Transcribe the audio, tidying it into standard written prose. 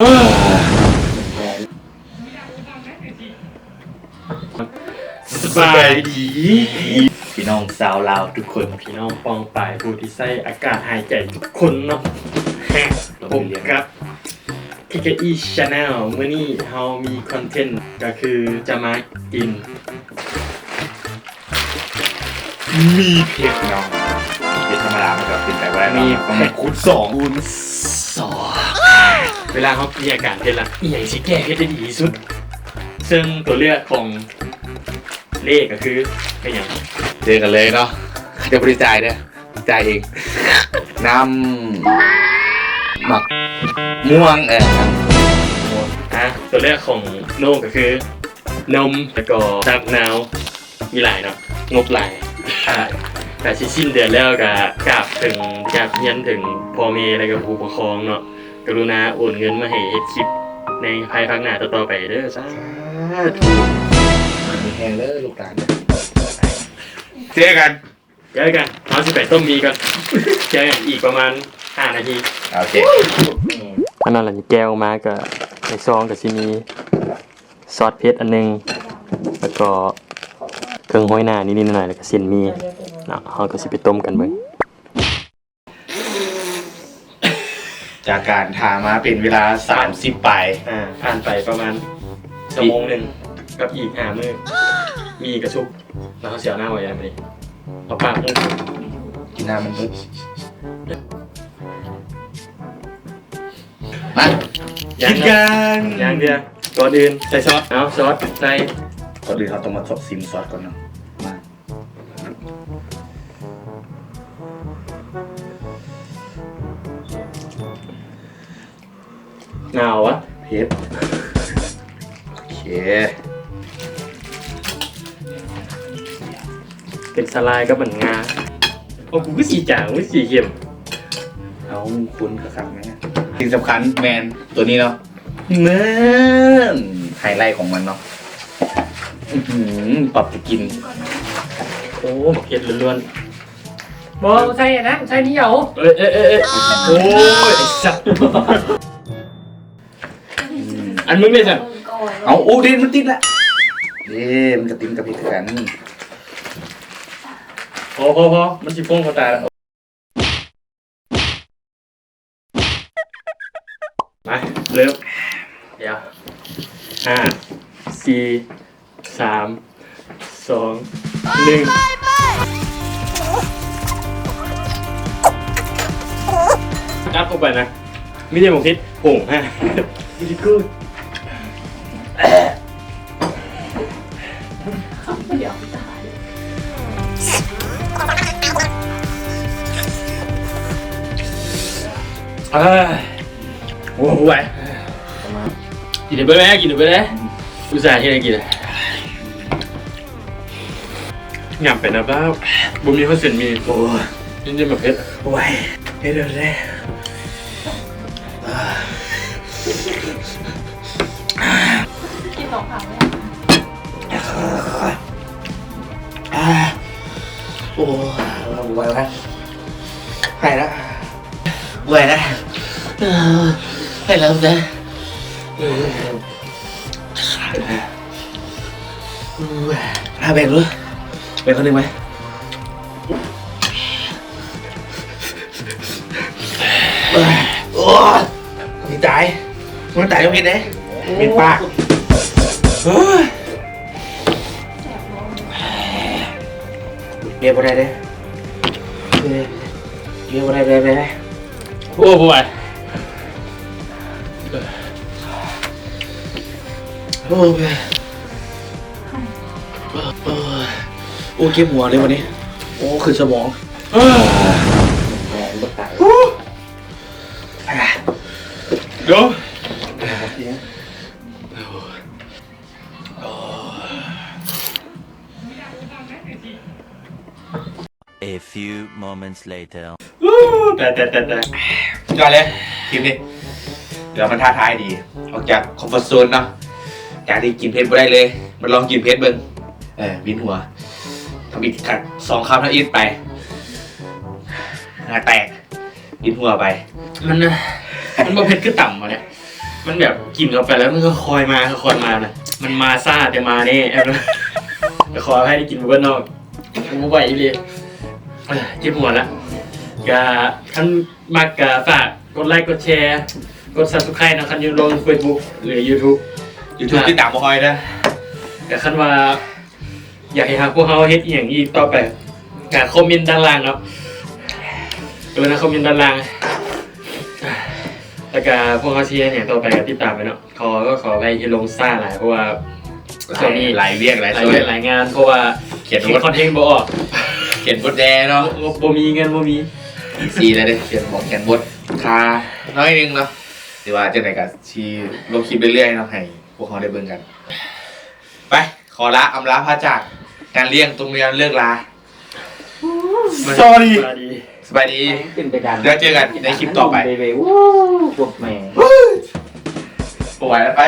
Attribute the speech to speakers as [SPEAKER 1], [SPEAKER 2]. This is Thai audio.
[SPEAKER 1] สบายดี
[SPEAKER 2] พี่น้องสาวลาวทุกคน
[SPEAKER 1] พี่น้องปองปายผู้ที่ใส่อากาศหายใจทุกคนเนาะผมครับ KKE Channel เมื่อนี้เรามีคอนเทนต์ก็คือจะมากิน
[SPEAKER 2] มีเผ็ดเนาะเป็นธรรมดามันก็เป็นแต่ว่ามีเผ็ดคูณ2
[SPEAKER 1] เวลาเขามีอาการเผ็ดละอีหยังสิแก้เผ็ดได้ดีที่สุดซึ่งตัวเลือกของเลขก็คือเป็นอย่าง
[SPEAKER 2] เจอกันเลยเนาะจะบริจาคเนี่ยจ่ายเองน้ำหมักม่วง
[SPEAKER 1] ตัวเลือกของโน่ก็คือนมแล้วก็จับนาวมีหลายเนาะงบหลายแต่สิ้นเดือนแล้วก็กราบยันถึงพ่อแม่แล้วก็ผู้ปกครองเนาะกรุณาโอนเงินมาให้เฮ็ดคลิปในภายภาคหน้าต่อไปเด้อสาธุ
[SPEAKER 2] มีแห้งเลยลูกหลานเจอกัน
[SPEAKER 1] เราสิไปต้มมีกันเจอกันอีกประมาณ5 นาที
[SPEAKER 2] โอเค
[SPEAKER 1] อันนั้นหลังแก้วมาก็ในซองก็สิมีซอสเผ็ดอันนึงแล้วก็เครื่องห้อยหน้านิดๆหน่อยๆแล้วก็เส้นหมี่เนาะเราก็สิไปต้มกันเบิ่ง
[SPEAKER 2] จากการทามาเป็นเวลา30ไป
[SPEAKER 1] ผ่านไปประมาณชั่วโมงนึงกับอีก5 มื้อมีกระชุบแล้วเขาเสียหน้าไว้ยังไงเอาปากมุ้ง
[SPEAKER 2] กินน้ำมันปึ๊บมากินกัน
[SPEAKER 1] อย่างเดียวก่อนอื่นใส่ซอสเอาซอสใส่
[SPEAKER 2] ก่อนอื่นเราต้องมาทดซิมซอสก่อนเนาะมา
[SPEAKER 1] หนาววะ
[SPEAKER 2] เผ็ดโอเค
[SPEAKER 1] เป็นสลายก็เหมือนงาโอ้กูก็สีจางกูสีเค็ม
[SPEAKER 2] เอาคุ้นกับคำไหมสิ่งสำคัญแมนตัวนี้เนาะเนื้อไฮไลท์ของมันเนาะปรับจะกิน
[SPEAKER 1] โอ้หมกเผ็ดล้วน
[SPEAKER 3] ๆบอกใส่นะใส่นี่เหรอ
[SPEAKER 1] โอ้ยไอ้สัตว์อันมึงไม่ใช่
[SPEAKER 2] เอาโอ้เด่นมันติดละมันจะติดกับพี่กัน
[SPEAKER 1] พอมันจิโป้งเขาตายแล้วมาเริ่มเดี๋ยว5 4 3 2 1จับเข้าไปนะไม่ได้หมกพิษโป่งฮะดีกูด
[SPEAKER 3] เดี๋ยวตาย
[SPEAKER 1] โอ้โหไปกินเดี๋ยวไปไหมกินเดี๋ยวไปเลยอุตส่าห์ที่ไหนกินเลยหยาบไปนะบ้าบุมีข้าวเส้นมีโอ้ยยิ่งแบบเพชร
[SPEAKER 2] โอ้ยเฮ็ดเลย
[SPEAKER 3] กิน2 ครั้งเลย
[SPEAKER 2] โอ้ไหวไหมหายแล้วไหวแล้วหายแล้วจ้ะแบ่งรู้แบ่งคนหนึ่งไหมโอ้ยตายมันตายต้องกินเลยเป็นปากเรียบอะไรเลยเรียบอะไรเลย
[SPEAKER 1] โอ้โหไป
[SPEAKER 2] โอ้ยโอ้เก็บหัวเลยวันนี้โอ้คือสมอง
[SPEAKER 1] เดี๋ยว
[SPEAKER 4] A few moments later
[SPEAKER 1] แต่
[SPEAKER 2] ยอดเลยคลิปนี้เดี๋ยวมันท้าทายดีออกจากคอมฟอร์ทโซนเนาะจากที่กินเพชรไม่ได้เลยมันลองกินเพชรเบิ้งวินหัวทำอีกขัด2 คำแล้วอีทไปหน้าแตกวินหัวไป
[SPEAKER 1] มันบ่เผ็ดคือต่ำวะเนี่ย มันแบบกินเข้าไปแล้วมันก็คอยมานะมันมาซ่าแต่มาแน่แต่ขอให้ได้กินเบอร์นอกผมไหวเลยเจ็บหัวละกะท่านมากกะฝากกดไลค์กดแชร์กด subscribe นะคันยูลง Facebook หรือ YouTube
[SPEAKER 2] ที่ตามมาคอยนะ
[SPEAKER 1] แต่คันว่าอยากให้ทางพวกเขาเฮ็ดอหย่างนี้ต่อไปกะคอมเมนต์ด้านล่างเนาะก็เลยนะคอมเมนต์ด้านล่างแต่กะพวกเขาเชียร์อย่างต่อไปก็ติดตามไปเนาะขอไปที่ลงซ่าหลายเพราะว่าช่วงนี้
[SPEAKER 2] หลายเวียกหลาย
[SPEAKER 1] หลาย
[SPEAKER 2] ส่วน
[SPEAKER 1] เรื่องหลายงานเพราะว่า
[SPEAKER 2] เขียน
[SPEAKER 1] คอนเทนต์บ่ออก
[SPEAKER 2] เขียนบทแดเนาะ
[SPEAKER 1] บ่มีเงินบ่มี
[SPEAKER 2] ซีเลยเด้เขียนบทคาน้อยนึงเนาะถือว่าจะไหนกับชีลงคลิปเรื่อยๆเนาะให้พวกเขาได้เบิ่งกัน ไปขอละอำลาพระจากการเลี้ยงตรงเรียนเลิกลา Sorry สบายดี
[SPEAKER 5] ขึ้นไปดัน
[SPEAKER 2] เดี๋ยวเจอกันในคลิปต่อไป
[SPEAKER 5] เบเบ้วู้ปวดแม่
[SPEAKER 2] ปล่อยแล้วไป